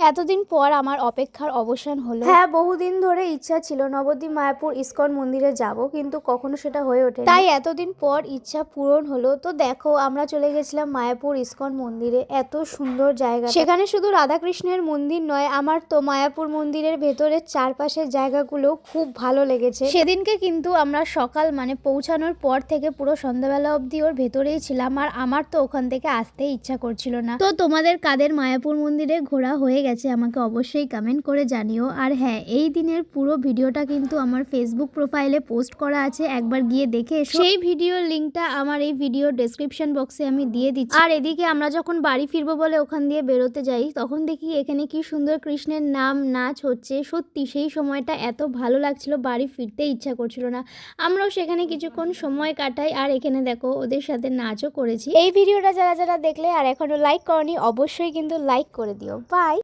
এতদিন পর আমার অপেক্ষার অবসান হলো। হ্যাঁ, বহুদিন ধরে ইচ্ছা ছিল নবদ্বীপ মায়াপুর ইস্কন মন্দিরে যাব, কিন্তু কখনো সেটা হয়ে ওঠেনি। তাই এতদিন পর ইচ্ছা পূরণ হলো। তো দেখো, আমরা চলে গেছিলাম মায়াপুর ইস্কন মন্দিরে। এত সুন্দর জায়গা, সেখানে শুধু রাধাকৃষ্ণের মন্দির নয়, আমার তো মায়াপুর মন্দিরের ভেতরের চারপাশের জায়গাগুলো খুব ভালো লেগেছে। সেদিনকে কিন্তু আমরা সকাল মানে পৌঁছানোর পর থেকে পুরো সন্ধ্যাবেলা অবধি ওর ভেতরেই ছিলাম, আর আমার তো ওখান থেকে আসতে ইচ্ছা করছিল না। তো তোমাদের কাদের মায়াপুর মন্দিরে ঘোরা হয়ে গেছে আমাকে অবশ্যই কমেন্ট করে জানিও। আর হ্যাঁ, এই দিনের পুরো ভিডিওটা কিন্তু আমার ফেসবুক প্রোফাইলে পোস্ট করা আছে, একবার গিয়ে দেখে এসো। সেই ভিডিওর লিঙ্কটা আমার এই ভিডিওর ডেসক্রিপশন বক্সে আমি দিয়ে দিচ্ছি। আর এদিকে আমরা যখন বাড়ি ফিরবো বলে ওখান দিয়ে বেরোতে যাই, তখন দেখি এখানে কি সুন্দর কৃষ্ণের নাম নাচ হচ্ছে। সত্যি সেই সময়টা এত ভালো লাগছিল, বাড়ি ফিরতে ইচ্ছা করছিল না। আমরাও সেখানে কিছুক্ষণ সময় কাটাই, আর এখানে দেখো ওদের সাথে নাচও করেছি। এই ভিডিওটা যারা যারা দেখলে আর এখনো লাইক করনি, অবশ্যই কিন্তু লাইক করে দিও। বাই।